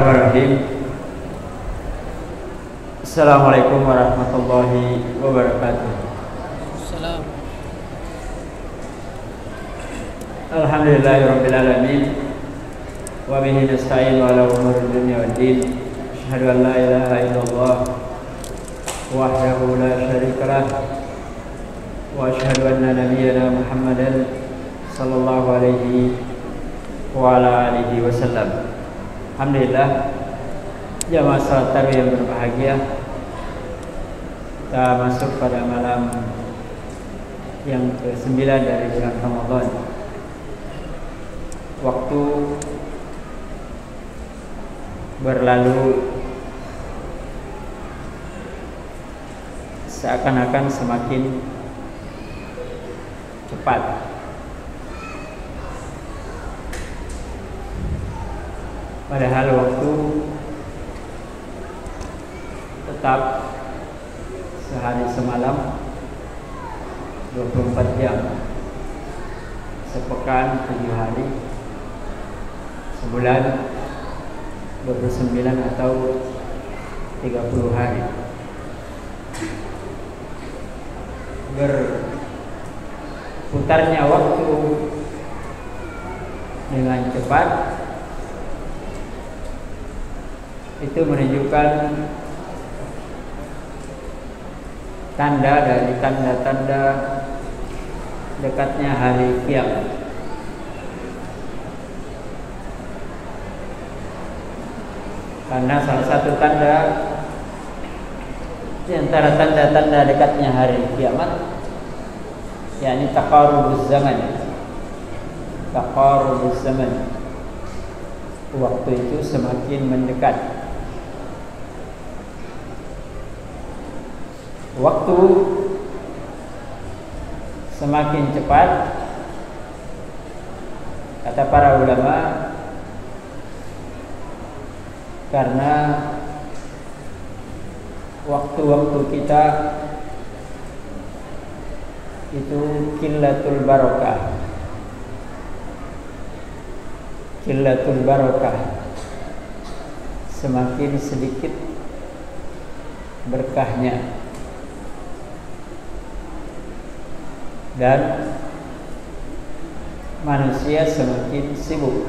Bismillahirrahmanirrahim. Assalamualaikum warahmatullahi wabarakatuh. Assalam. Alhamdulillahirabbil alamin. Wa bihi nasta'in ala umuri dunya waddin. Asyhadu an la ilaha illallah wahdahu la syarikalah wa asyhadu anna nabiyyana Muhammadan sallallahu alaihi wa ala alihi wasallam. Alhamdulillah, jamaah salat tarawih yang berbahagia, kita masuk pada malam yang ke-9 dari bulan Ramadan. Waktu berlalu seakan-akan semakin cepat. Padahal waktu tetap sehari semalam 24 jam, sepekan 7 hari, sebulan 29 atau 30 hari. Berputarnya waktu dengan cepat itu menunjukkan tanda dari tanda-tanda dekatnya hari kiamat. Karena salah satu tanda di antara tanda-tanda dekatnya hari kiamat, yakni taqarubuz zaman. Taqarubuz zaman. Waktu itu semakin mendekat. Waktu semakin cepat, kata para ulama, karena waktu-waktu kita itu qillatul barakah. Qillatul barakah, semakin sedikit berkahnya. Dan manusia semakin sibuk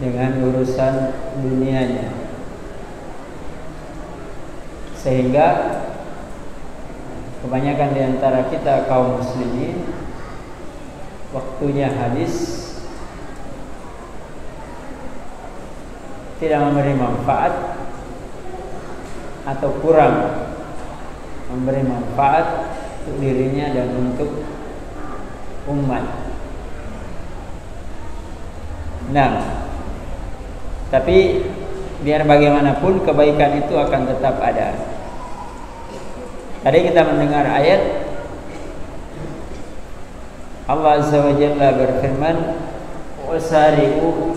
dengan urusan dunianya, sehingga kebanyakan di antara kita kaum muslimin waktunya habis, tidak memberi manfaat atau kurang memberi manfaat untuk dirinya dan untuk umat. Nah, tapi biar bagaimanapun kebaikan itu akan tetap ada. Tadi kita mendengar ayat Allah Azza wa Jalla berfirman, "Wasari'u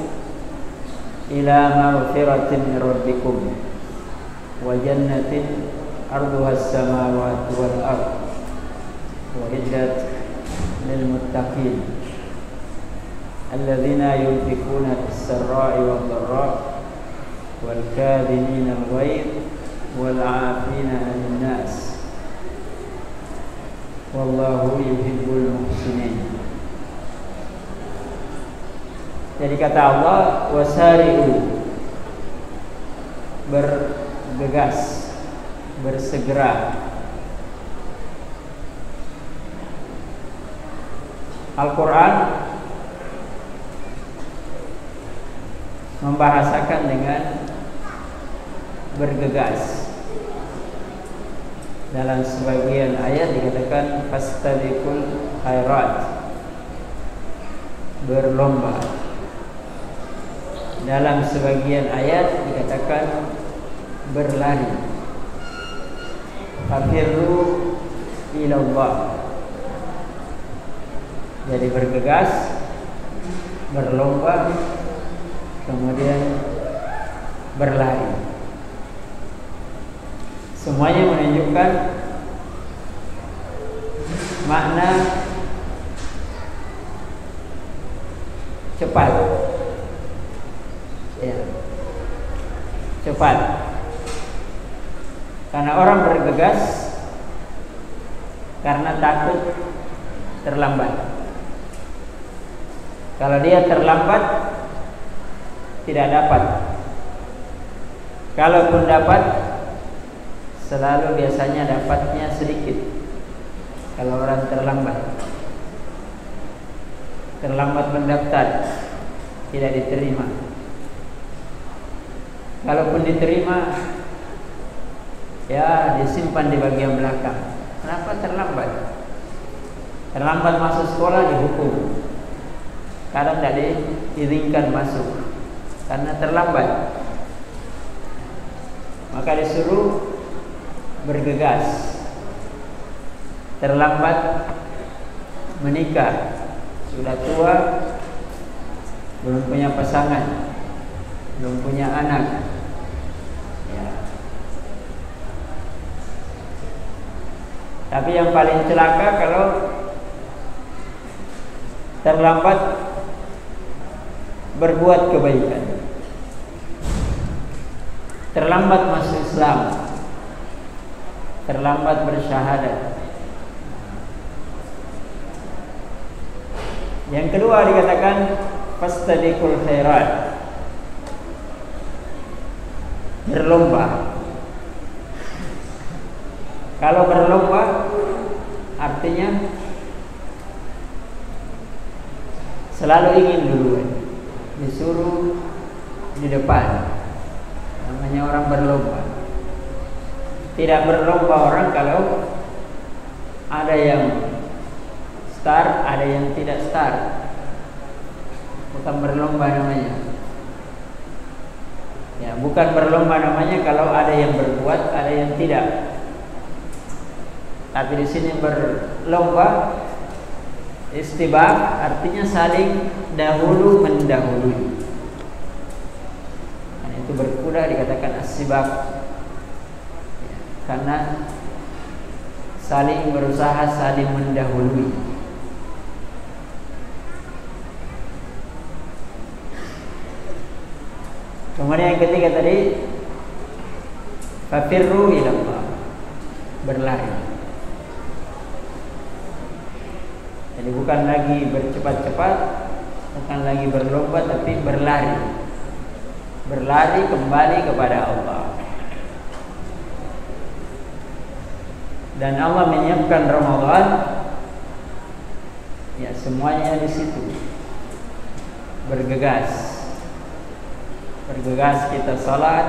ila maghfiratin min rabbikum wa jannatin arduha as-samawati wal ardh wa iddat lil muttaqin alladzina yunfiquna fis-sarra'i wad-dharra'i wal kadhimina al-ghayz wal 'afina 'anil nas wallahu yuhibbul muhsinin." Jadi kata Allah, wasari'u, bergegas, bersegera. Al-Quran membahasakan dengan bergegas. Dalam sebagian ayat dikatakan fastabiqul khairat, berlomba. Dalam sebagian ayat dikatakan berlari. Fafirru ilallah. Jadi bergegas, berlomba, kemudian berlari. Semuanya menunjukkan makna cepat. Ya. Cepat. Karena orang bergegas karena takut terlambat. Kalau dia terlambat tidak dapat. Kalaupun dapat, selalu biasanya dapatnya sedikit. Kalau orang terlambat mendaftar, tidak diterima. Kalaupun diterima, ya disimpan di bagian belakang. Kenapa terlambat? Terlambat masuk sekolah dihukum. Kadang tidak diizinkan masuk karena terlambat. Maka disuruh bergegas. Terlambat menikah, sudah tua, belum punya pasangan, belum punya anak. Ya. Tapi yang paling celaka kalau terlambat berbuat kebaikan, terlambat masuk Islam, terlambat bersyahadat. Yang kedua dikatakan fastabiqul khairat, berlomba. Kalau berlomba artinya selalu ingin duluan, disuruh di depan. Namanya orang berlomba. Tidak berlomba orang kalau ada yang start, ada yang tidak start. Bukan berlomba namanya. Ya, bukan berlomba namanya kalau ada yang berbuat, ada yang tidak. Tapi di sini berlomba, istibaq artinya saling dahulu mendahului. Dan itu berkuda dikatakan as-sibaq. Ya, karena saling berusaha, saling mendahului. Kemudian yang ketiga tadi fafirru ilallah, berlari. Jadi bukan lagi bercepat-cepat, bukan lagi berlomba, tapi berlari. Berlari kembali kepada Allah. Dan Allah menyiapkan Ramadan, ya semuanya di situ. Bergegas kita salat.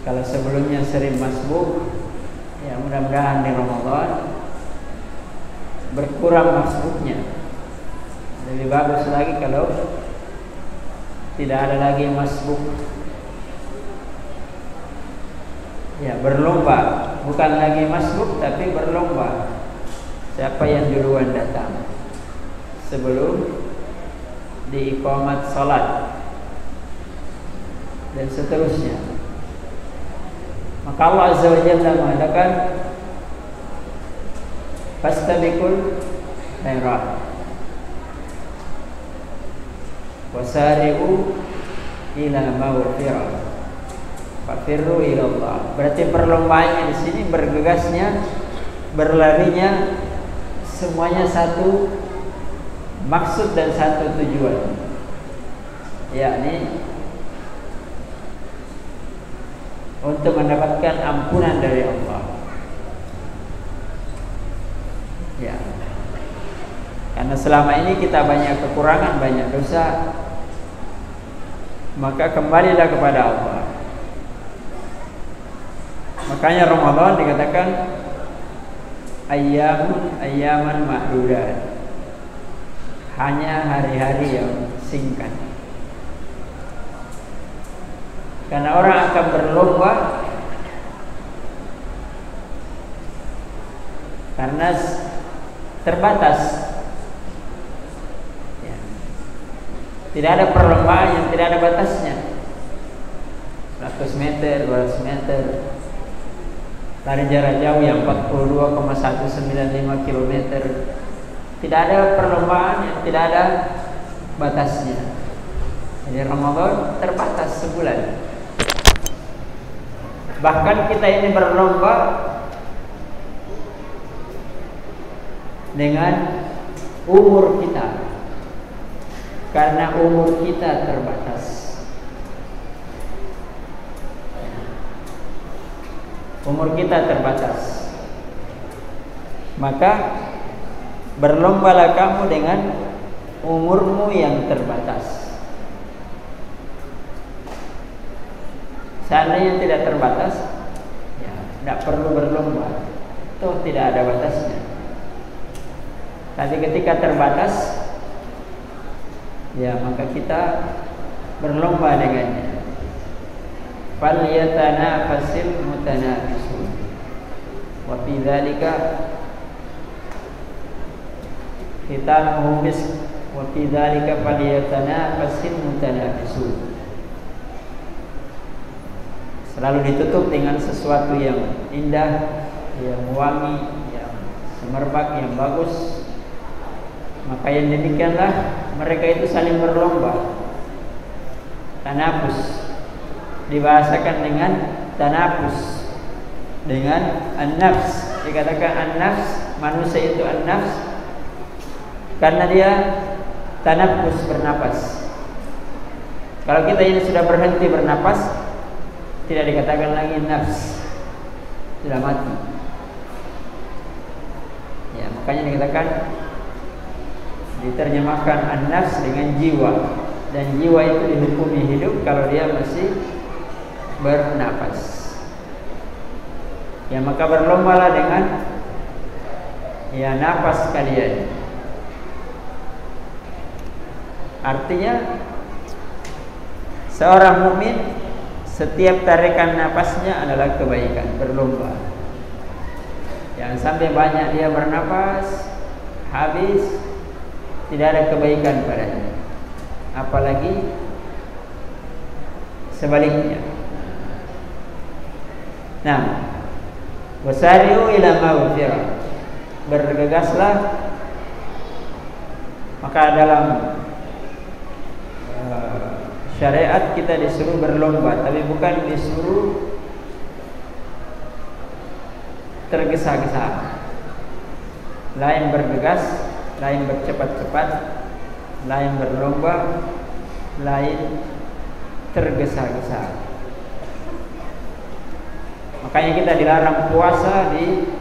Kalau sebelumnya sering masbuk, ya mudah-mudahan di Ramadan berkurang masbuknya. Lebih bagus lagi kalau tidak ada lagi masbuk. Ya, berlomba, bukan lagi masbuk tapi berlomba. Siapa yang duluan datang sebelum diiqamat salat dan seterusnya. Maka Allah Azza wa Jalla mengatakan fastabiqul khairat wasari'u ila maghfirah fafirru ila Allah. Berarti perlombaannya di sini, bergegasnya, berlarinya, semuanya satu maksud dan satu tujuan, yakni untuk mendapatkan ampunan dari Allah. Ya. Karena selama ini kita banyak kekurangan, banyak dosa, maka kembalilah kepada Allah. Makanya Ramadan dikatakan ayyaman ma'dudat, hanya hari-hari yang singkat. Karena orang akan berlomba karena terbatas. Ya. Tidak ada perlombaan yang tidak ada batasnya. 100 meter, 200 meter, lari jarak jauh yang 42,195 km. Tidak ada perlombaan yang tidak ada batasnya. Jadi Ramadan terbatas sebulan. Bahkan kita ini berlomba dengan umur kita, karena umur kita terbatas. Umur kita terbatas. Maka berlombalah kamu dengan umurmu yang terbatas. Seandainya tidak terbatas, ya tidak perlu berlomba. Toh tidak ada batasnya. Tapi ketika terbatas, ya maka kita berlomba dengannya. Falyatanafasil mutanafisun. Wa fi dzalika khitamuhu misk. Wa fi dzalika falyatanafasil mutanafisun. Selalu ditutup dengan sesuatu yang indah, yang wangi, yang semerbak, yang bagus. Maka yang demikianlah mereka itu saling berlomba. Tanafus dibahasakan dengan tanafus, dengan an-nafs. Dikatakan an-nafs, manusia itu an-nafs karena dia tanafus, bernapas. Kalau kita ini sudah berhenti bernapas, tidak dikatakan lagi nafs, sudah mati. Ya, makanya dikatakan, diterjemahkan an-nafs dengan jiwa, dan jiwa itu dihukumi hidup kalau dia masih bernapas. Ya, maka berlombalah dengan ya napas kalian. Artinya seorang mukmin setiap tarikan napasnya adalah kebaikan, berlomba. Jangan sampai banyak dia bernapas, habis tidak ada kebaikan padanya. Apalagi sebaliknya. Nah, wasari'u ila maghfirah. Bergegaslah. Maka dalam syariat kita disuruh berlomba, tapi bukan disuruh tergesa-gesa. Lain bergegas, lain bercepat-cepat, lain berlomba, lain tergesa-gesa. Makanya kita dilarang puasa di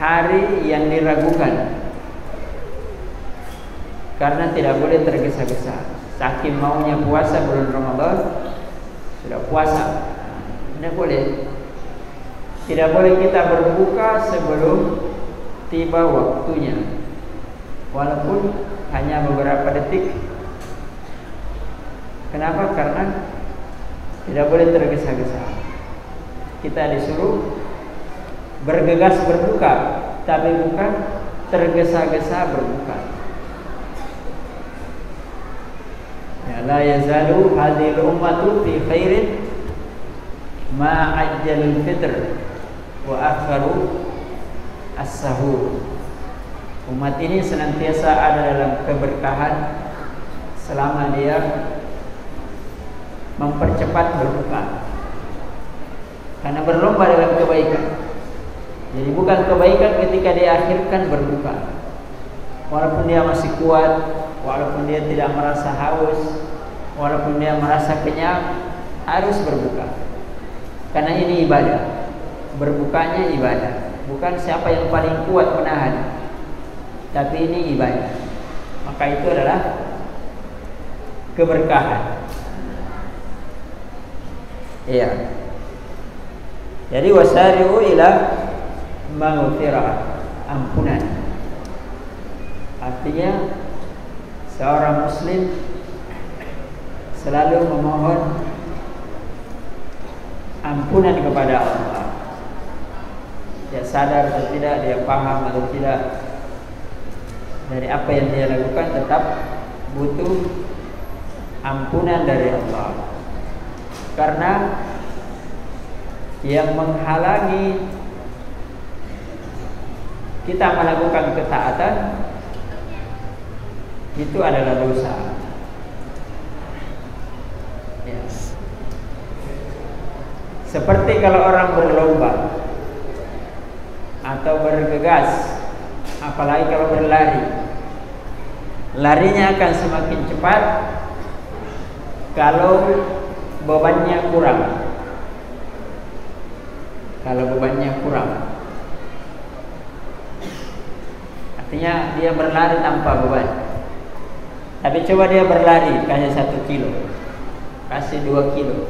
hari yang diragukan, karena tidak boleh tergesa-gesa. Saking maunya puasa bulan Ramadan, sudah puasa, tidak boleh. Tidak boleh kita berbuka sebelum tiba waktunya, walaupun hanya beberapa detik. Kenapa? Karena tidak boleh tergesa-gesa. Kita disuruh bergegas berbuka, tapi bukan tergesa-gesa berbuka. Ya, la yazalu hadhil ummatu fi khairin ma ajjalul fitr wa akharu as-sahur. Umat ini senantiasa ada dalam keberkahan selama dia mempercepat berbuka, karena berlomba dalam kebaikan. Jadi bukan kebaikan ketika dia akhirkan berbuka, walaupun dia masih kuat, walaupun dia tidak merasa haus, walaupun dia merasa kenyang, harus berbuka. Karena ini ibadah. Berbukanya ibadah. Bukan siapa yang paling kuat menahan, tapi ini ibadah. Maka itu adalah keberkahan. Iya. Jadi wasari'u ila maghfirah, ampunan. Artinya seorang muslim selalu memohon ampunan kepada Allah. Dia sadar atau tidak, dia paham atau tidak, dari apa yang dia lakukan tetap butuh ampunan dari Allah. Karena yang menghalangi kita melakukan ketaatan itu adalah dosa. Ya. Seperti kalau orang berlomba atau bergegas, apalagi kalau berlari, larinya akan semakin cepat kalau bebannya kurang. Kalau bebannya kurang, artinya dia berlari tanpa beban. Tapi coba dia berlari kasih 1 kilo, kasih 2 kilo,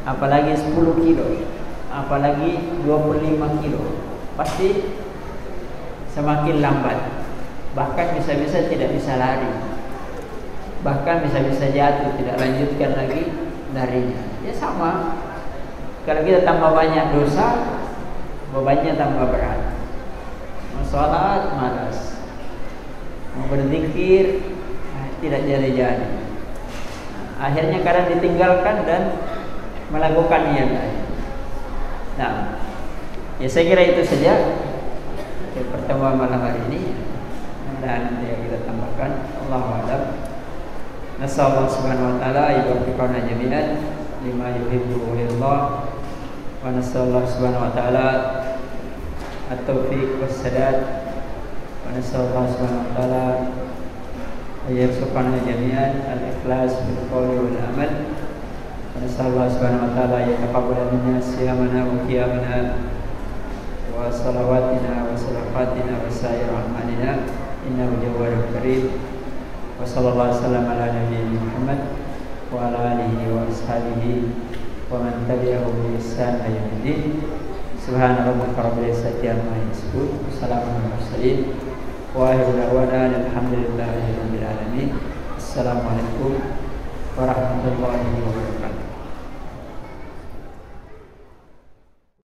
apalagi 10 kilo, apalagi 25 kilo, pasti semakin lambat. Bahkan bisa-bisa tidak bisa lari, bahkan bisa-bisa jatuh, tidak lanjutkan lagi larinya. Ya sama, kalau kita tambah banyak dosa, bebannya tambah berat. Mau sholat malas, mau berzikir tidak jadi-jadi. Akhirnya kadang ditinggalkan dan melakukan yang lain. Nah, ya saya kira itu saja pertemuan malam hari ini. Dan yang kita tambahkan, Allahu a'lam. Nasallahu subhanahu wa ta'ala yuwaffiqana jami'an lima yuhibbu wa yarda. Wa nasallahu subhanahu wa ta'ala at-taufiq was sadad. Wa nasallahu subhanahu wa ta'ala yarzuqana jami'an al-ikhlas bil qawli wal amal. Wa nasallahu subhanahu wa ta'ala yataqabbala minna siyamana wa qiyamana wa salawatina wa salafatina wa sa'ir a'malina innahu jawwadun karim. Wa sallallahu wasallam ala nabiyyina Muhammad wa ala alihi wa ashabihi wa man tabi'ahum bi ihsan ila yaumil. Subhana rabbika rabbil izzati amma yasifun. Wassalamu ala mursalin. Wa akhiru da'wana alhamdulillahi rabbil alamin. Assalamualaikum warahmatullahi wabarakatuh.